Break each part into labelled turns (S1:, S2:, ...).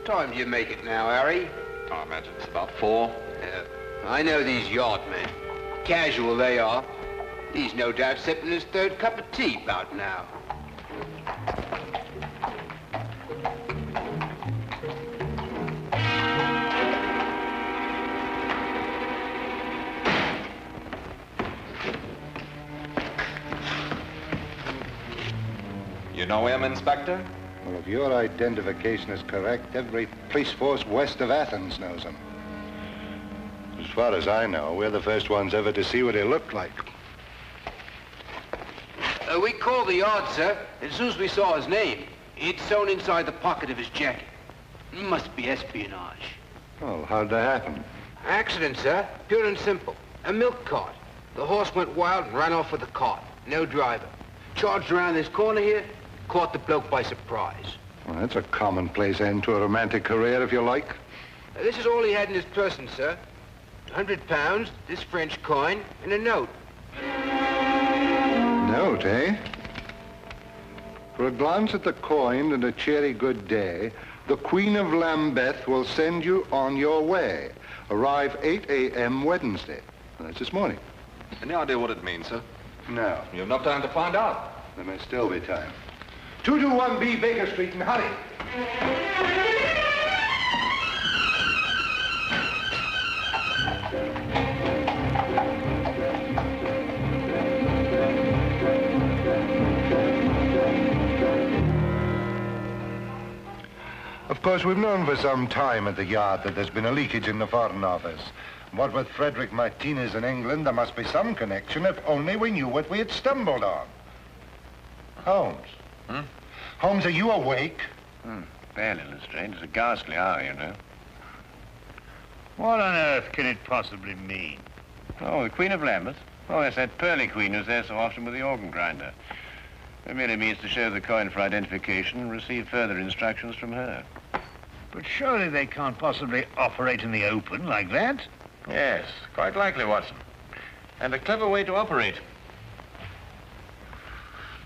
S1: time do you make it now, Harry?
S2: I imagine it's about 4.
S1: I know these yard men. Casual they are. He's no doubt sipping his 3rd cup of tea about now.
S2: You know him, Inspector?
S3: Well, if your identification is correct, every police force west of Athens knows him. As far as I know, we're the first ones ever to see what he looked like.
S1: We called the yard, sir. As soon as we saw his name, it's sewn inside the pocket of his jacket. Must be espionage.
S3: Well, how'd that happen?
S1: Accident, sir. Pure and simple. A milk cart. The horse went wild and ran off with the cart. No driver. Charged around this corner here, caught the bloke by surprise.
S3: Well, that's a commonplace end to a romantic career, if you like.
S1: This is all he had in his person, sir. £100, this French coin, and a note.
S3: Note, eh? For a glance at the coin and a cheery good day, the Queen of Lambeth will send you on your way. Arrive 8 a.m. Wednesday. That's this morning.
S2: Any idea what it means, sir?
S3: No.
S2: You've enough time to find out.
S3: There may still be time. 221B Baker Street and hurry. Of course, we've known for some time at the yard that there's been a leakage in the Foreign Office. What with Frederick Martinez in England, there must be some connection, if only we knew what we had stumbled on. Holmes.
S4: Hmm?
S3: Holmes, are you awake?
S4: Barely, Lestrade. It's a ghastly hour, you know.
S5: What on earth can it possibly mean?
S4: Oh, the Queen of Lambeth? Oh, that's that pearly queen who's there so often with the organ grinder. It merely means to show the coin for identification and receive further instructions from her.
S5: But surely they can't possibly operate in the open like that.
S4: Yes, quite likely, Watson. And a clever way to operate.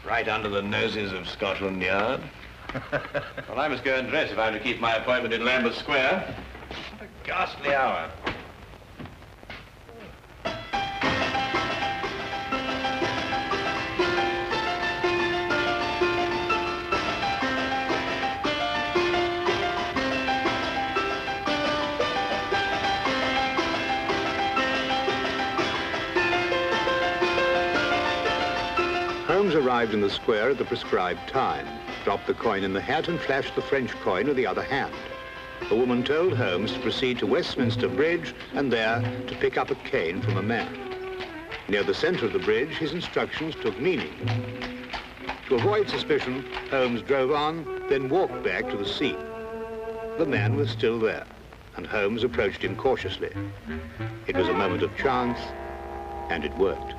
S4: Right under the noses of Scotland Yard. Well, I must go and dress if I'm to keep my appointment in Lambeth Square. What a ghastly hour.
S6: Holmes arrived in the square at the prescribed time, dropped the coin in the hat and flashed the French coin with the other hand. The woman told Holmes to proceed to Westminster Bridge and there to pick up a cane from a man. Near the center of the bridge, his instructions took meaning. To avoid suspicion, Holmes drove on, then walked back to the scene. The man was still there, and Holmes approached him cautiously. It was a moment of chance, and it worked.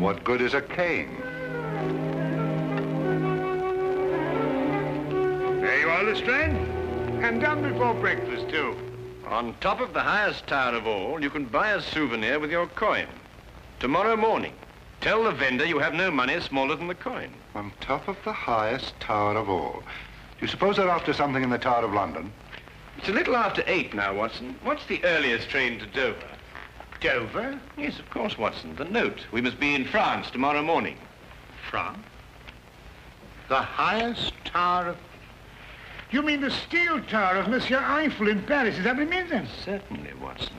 S3: What good is a cane?
S5: There you are, Lestrade. And done before breakfast, too.
S4: On top of the highest tower of all, you can buy a souvenir with your coin. Tomorrow morning, tell the vendor you have no money smaller than the coin.
S3: On top of the highest tower of all. Do you suppose they're after something in the Tower of London?
S4: It's a little after 8 now, Watson. What's the earliest train to Dover?
S5: Dover?
S4: Yes, of course, Watson. The note. We must be in France tomorrow morning.
S5: France? The highest tower of... You mean the steel tower of Monsieur Eiffel in Paris? Is that what it means, then?
S4: Certainly, Watson.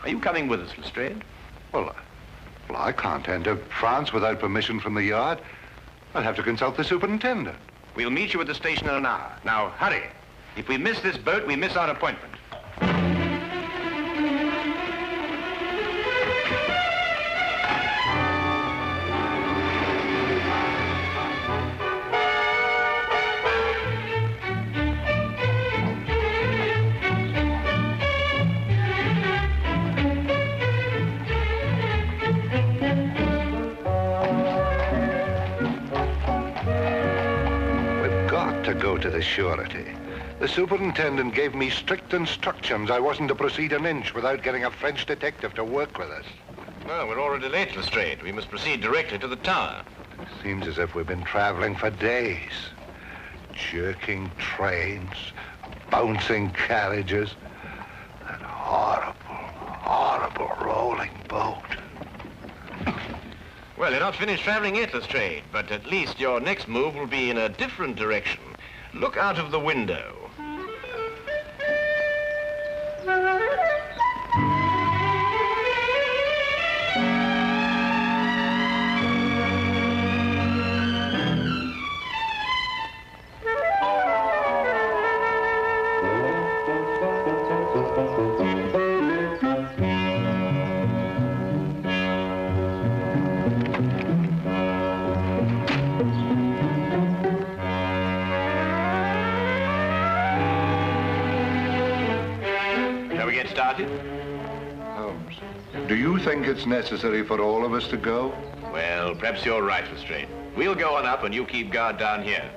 S4: Are you coming with us, Lestrade?
S3: Well, I can't enter France without permission from the yard. I'll have to consult the superintendent.
S4: We'll meet you at the station in an hour. Now, hurry. If we miss this boat, we miss our appointment.
S3: To the surety. The superintendent gave me strict instructions. I wasn't to proceed an inch without getting a French detective to work with us.
S4: No, we're already late, Lestrade. We must proceed directly to the tower.
S3: Seems as if we've been traveling for days. jerking trains, bouncing carriages, that horrible, horrible rolling boat.
S4: Well, you're not finished traveling yet, Lestrade, but at least your next move will be in a different direction. Look out of the window.
S3: Holmes, do you think it's necessary for all of us to go?
S4: Well, perhaps you're right, Lestrade. We'll go on up and you keep guard down here.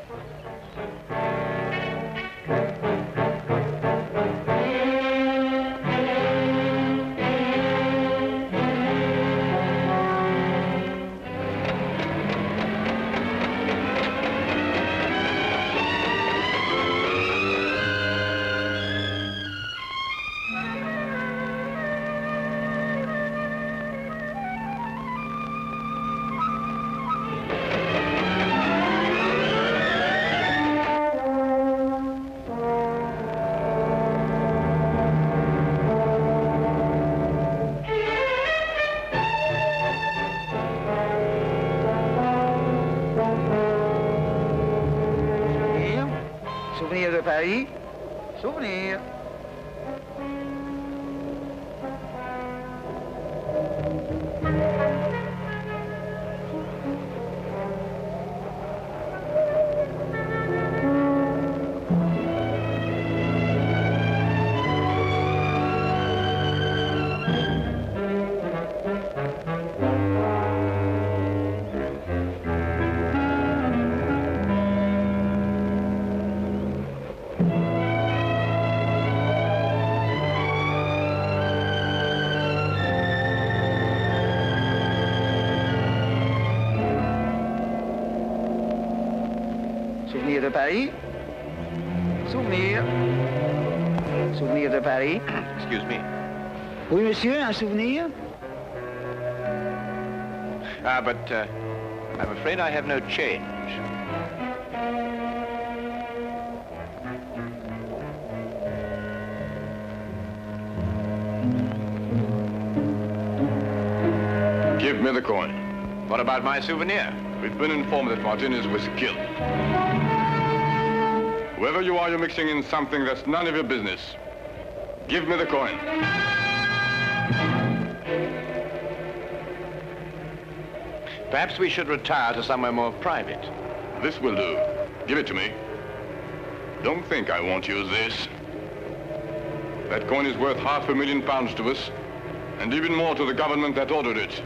S7: Souvenir de Paris. Souvenir. Souvenir de Paris. Souvenir. Souvenir de Paris.
S4: Excuse me.
S7: Oui, monsieur, un souvenir?
S4: But I'm afraid I have no change.
S8: Give me the coin.
S4: What about my souvenir?
S8: We've been informed that Martinez was killed. Whoever you are, you're mixing in something that's none of your business. Give me the coin.
S4: Perhaps we should retire to somewhere more private.
S8: This will do. Give it to me. Don't think I won't use this. That coin is worth £500,000 to us, and even more to the government that ordered it.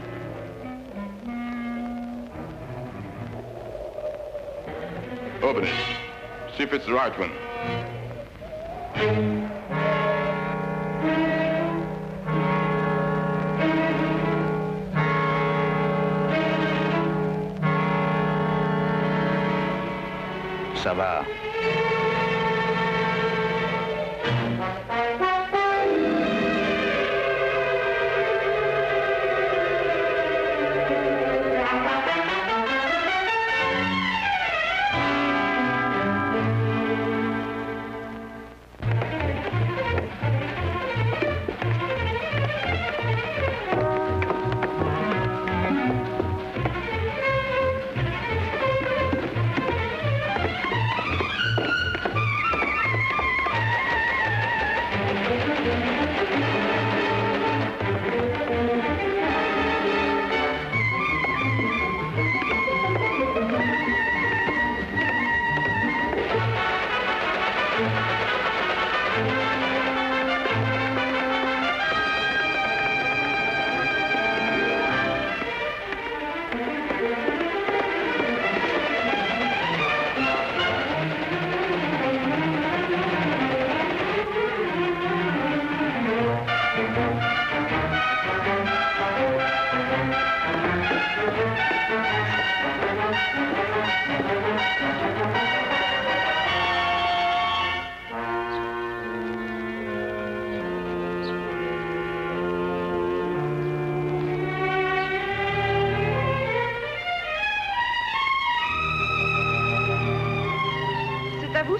S8: Open it. See if it's the right one.
S4: Ça va.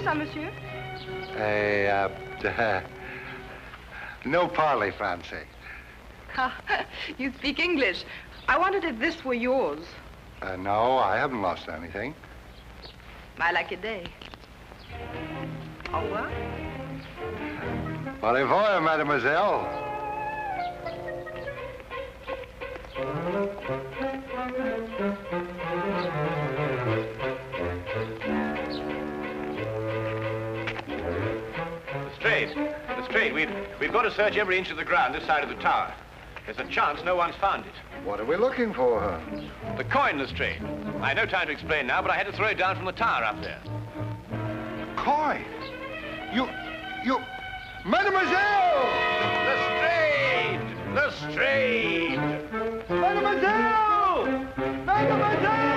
S9: ça, monsieur?
S3: No parley, Fancy.
S9: Ah, you speak English. I wondered if this were yours.
S3: No, I haven't lost anything.
S9: I like a day. Au revoir.
S3: Au revoir, mademoiselle.
S4: Lestrade, we've got to search every inch of the ground this side of the tower. There's a chance no one's found it.
S3: What are we looking for, Holmes?
S4: The coin, Lestrade. I have no time to explain now, but I had to throw it down from the tower up there.
S3: Coin? You... Mademoiselle!
S4: Lestrade! Lestrade!
S3: Mademoiselle! Mademoiselle!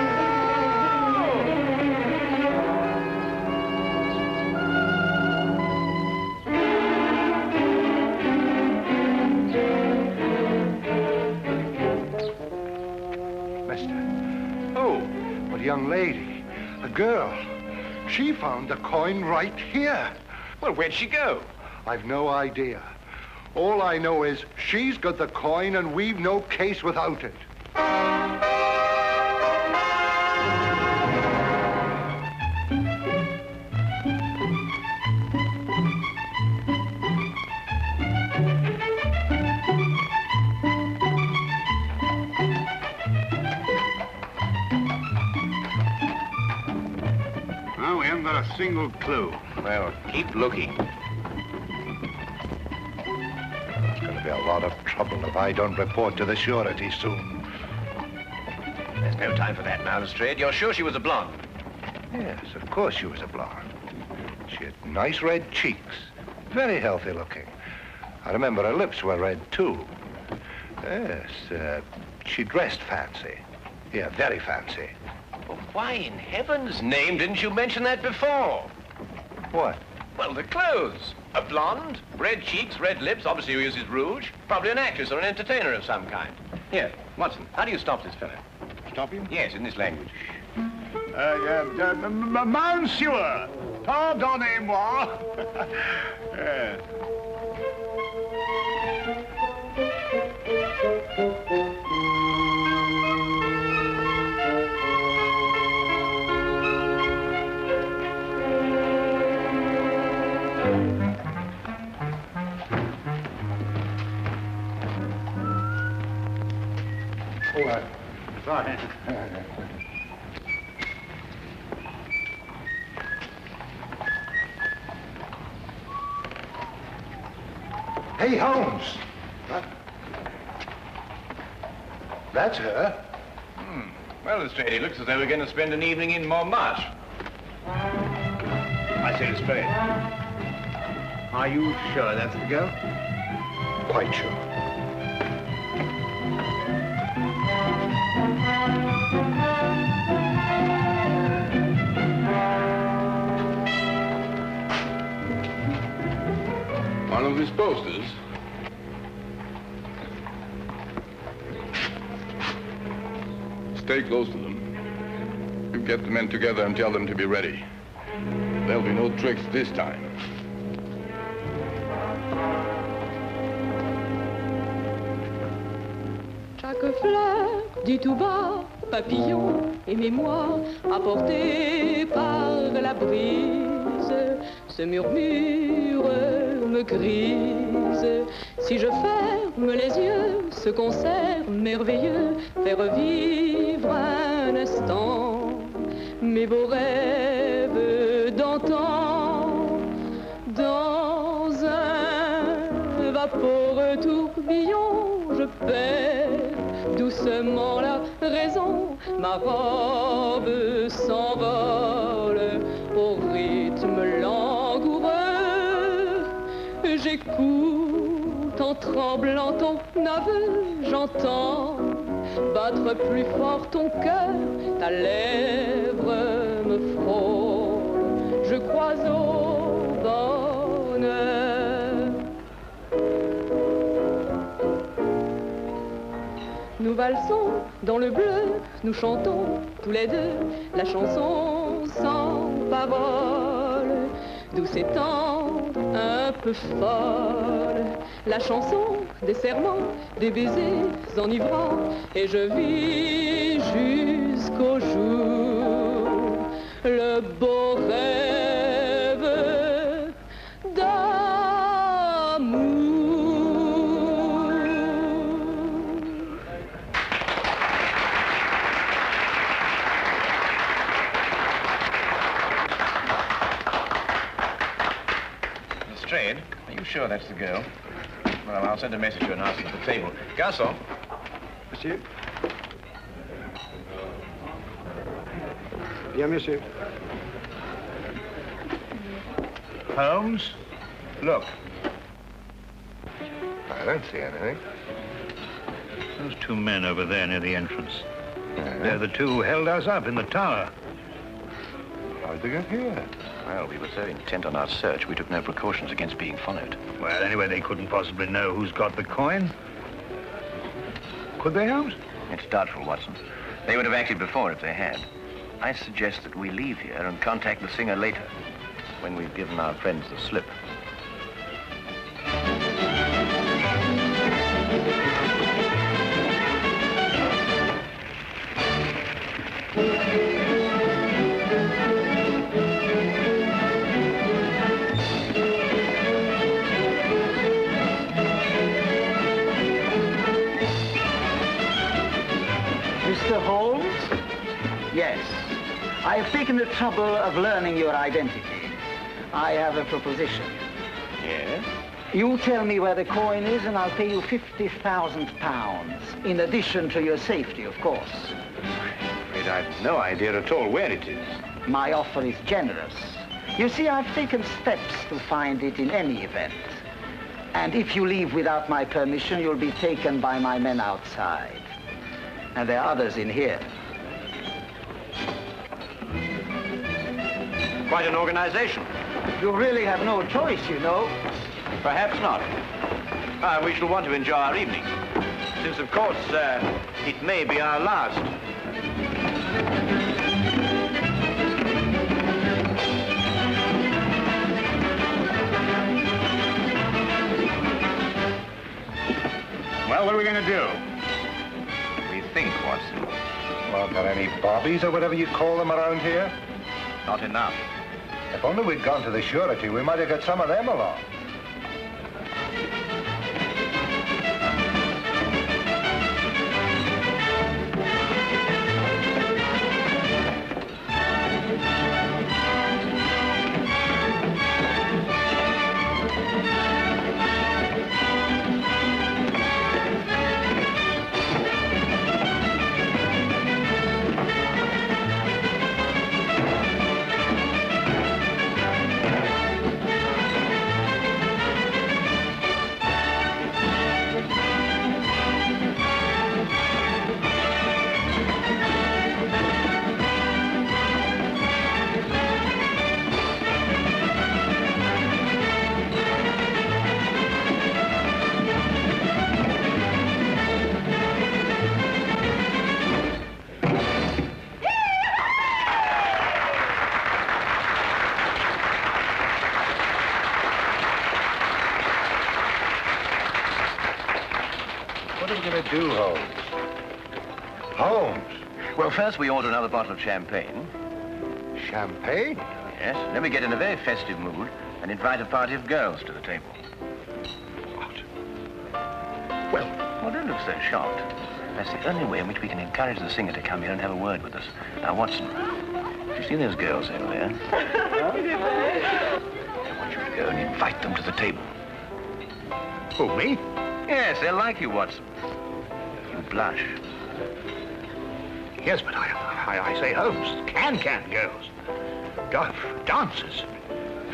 S3: A young lady, a girl. She found the coin right here.
S4: Well, where'd she go?
S3: I've no idea. All I know is she's got the coin and we've no case without it.
S5: A single clue.
S4: Well, keep looking.
S3: It's going to be a lot of trouble if I don't report to the surety soon.
S4: There's no time for that now, Lestrade. You're sure she was a blonde?
S3: Yes, of course she was a blonde. She had nice red cheeks. Very healthy looking. I remember her lips were red, too. Yes, she dressed fancy. Yeah, very fancy.
S4: Well, why in heaven's name didn't you mention that before?
S3: What?
S4: Well, the clothes. A blonde, red cheeks, red lips, obviously who uses rouge. Probably an actress or an entertainer of some kind. Here, Watson, how do you stop this fellow?
S5: Stop him?
S4: Yes, in this language.
S5: Monsieur, pardonnez-moi.
S3: Sorry. Hey, Holmes. What? That's her.
S4: Well, Lestrade, it looks as though we're going to spend an evening in Montmartre. I say, Lestrade, are you sure that's the girl?
S3: Quite sure.
S8: One of these posters. Stay close to them. You get the men together and tell them to be ready. There'll be no tricks this time.
S10: Chaque fleur dit tout bas, papillon et mémoire apportés par la brise, ce murmure me grise. Si je ferme les yeux, ce concert merveilleux fait revivre un instant mes beaux rêves d'antan. Dans un vaporeux tourbillon, je perds doucement la raison. Ma robe s'envole au rythme langoureux. J'écoute en tremblant ton aveu, j'entends battre plus fort ton cœur, ta lèvre me frôle, je crois au bonheur. Nous valsons dans le bleu, nous chantons tous les deux la chanson sans parole. douce et tendre, un peu folle. La chanson des serments, des baisers enivrants, et je vis jusqu'au jour le beau rêve d'amour.
S4: Lestrade, are you sure that's the girl? Well, I'll send a message to her and ask her at the table. Garçon.
S11: Monsieur. Bien, monsieur.
S5: Holmes, look.
S3: I don't see anything.
S5: Those two men over there near the entrance. They're the two who held us up in the tower.
S3: How'd they get here?
S4: Well, we were so intent on our search, we took no precautions against being followed.
S5: Well, anyway, they couldn't possibly know who's got the coin. Could they, Holmes?
S4: It's doubtful, Watson. They would have acted before if they had. I suggest that we leave here and contact the singer later, when we've given our friends the slip.
S7: Mr. Holmes? Yes. I have taken the trouble of learning your identity. I have a proposition.
S4: Yes?
S7: You tell me where the coin is and I'll pay you £50,000. In addition to your safety, of course.
S4: I'm afraid I've no idea at all where it is.
S7: My offer is generous. You see, I've taken steps to find it in any event. And if you leave without my permission, you'll be taken by my men outside. And there are others in here.
S4: Quite an organization.
S7: You really have no choice, you know.
S4: Perhaps not. We shall want to enjoy our evening, since, of course, it may be our last.
S5: Well, what are we going to do?
S4: We think, Watson.
S3: Well, got any bobbies or whatever you call them around here?
S4: Not enough.
S3: If only we'd gone to the surety, we might have got some of them along. Do, Holmes? Holmes?
S4: Well, first we order another bottle of champagne.
S3: Champagne?
S4: Yes. Then we get in a very festive mood and invite a party of girls to the table.
S3: What?
S4: Well, don't look so shocked. That's the only way in which we can encourage the singer to come here and have a word with us. Now, Watson, do you see those girls over there? I want you to go and invite them to the table.
S5: Who, me?
S4: Yes, they'll like you, Watson. Blush.
S5: Yes, but I say, Holmes, can girls. Dancers.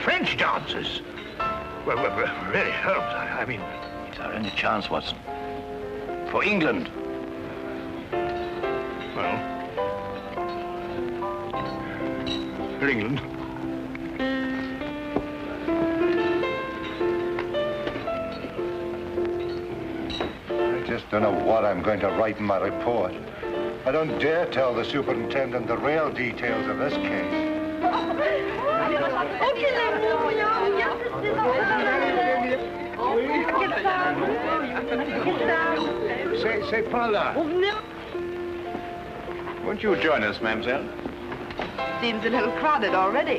S5: French dancers. Well, really, Holmes, I mean...
S4: It's our only chance, Watson. For England.
S5: Well... For England.
S3: I just don't know what I'm going to write in my report. I don't dare tell the superintendent the real details of this case.
S9: Ok, l'amour, viens,
S5: C'est pas là.
S4: Won't you join us, mademoiselle?
S9: Seems a little crowded already.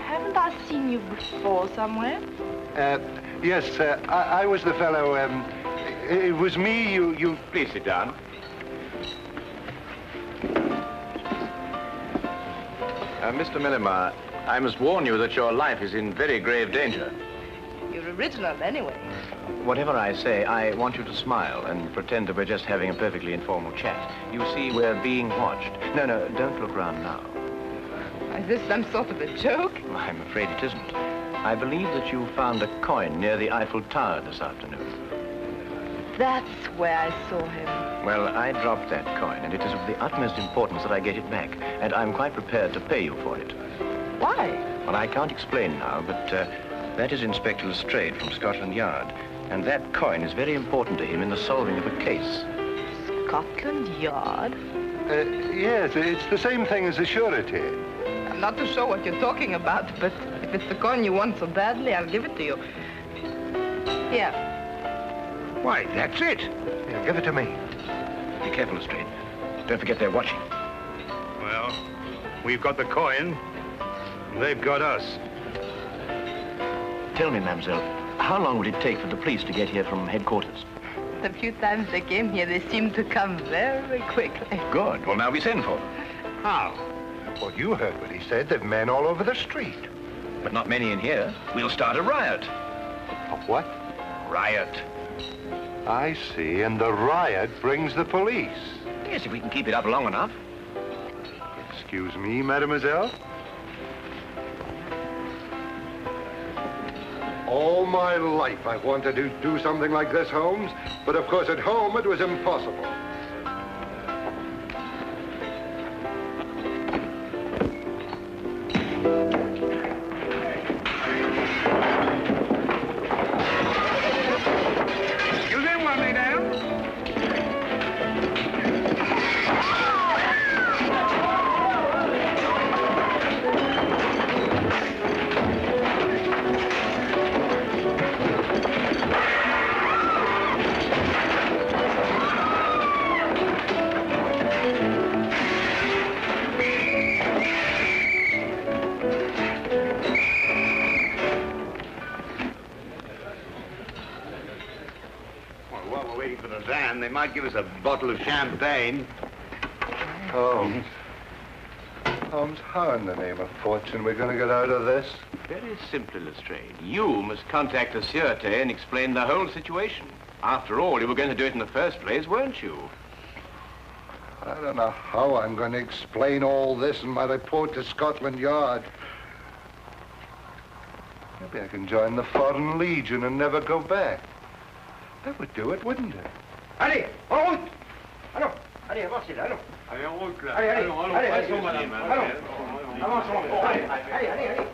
S9: Haven't I seen you before somewhere?
S3: Yes, I was the fellow, it was me, you...
S4: Please sit down. Mr. Milinaire, I must warn you that your life is in very grave danger.
S9: You're original anyway.
S4: Whatever I say, I want you to smile and pretend that we're just having a perfectly informal chat. You see, we're being watched. No, don't look round now.
S9: Is this some sort of a joke?
S4: I'm afraid it isn't. I believe that you found a coin near the Eiffel Tower this afternoon.
S9: That's where I saw him.
S4: Well, I dropped that coin, and it is of the utmost importance that I get it back, and I'm quite prepared to pay you for it.
S9: Why?
S4: Well, I can't explain now, but that is Inspector Lestrade from Scotland Yard, and that coin is very important to him in the solving of a case.
S9: Scotland Yard?
S3: Yes, it's the same thing as a surety.
S9: I'm not too sure what you're talking about, but if it's the coin you want so badly, I'll give it to you. Here.
S5: Why, that's it.
S3: Here, give it to me.
S4: Be careful, Lestrade. Don't forget they're watching.
S5: Well, we've got the coin. They've got us.
S4: Tell me, mademoiselle, how long would it take for the police to get here from headquarters?
S9: The few times they came here, they seemed to come very quickly.
S4: Good. Well, now we send for them.
S5: How?
S3: Well, you heard what he said. There've men all over the street.
S4: But not many in here. We'll start a riot.
S3: A what?
S4: Riot.
S3: I see, and the riot brings the police.
S4: Yes, if we can keep it up long enough.
S3: Excuse me, mademoiselle. All my life I've wanted to do something like this, Holmes, but of course at home it was impossible.
S5: They might give us a bottle of champagne.
S3: Holmes. Holmes, how in the name of fortune we're going to get out of this?
S4: Very simply, Lestrade. You must contact the Sûreté and explain the whole situation. After all, you were going to do it in the first place, weren't you?
S3: I don't know how I'm going to explain all this in my report to Scotland Yard. Maybe I can join the Foreign Legion and never go back. That would do it, wouldn't it?
S5: Allez, en route! Allons, allez, avancez là, allons.
S8: Allez, en route, là.
S5: Allez, allez,
S8: Allons,
S5: allez,
S8: passons,
S5: allez,
S8: madame.
S5: allons. Avançons, allez, allez, allez, allez.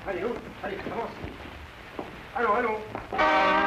S5: Allez, où? Allez, avance. Allons, allons.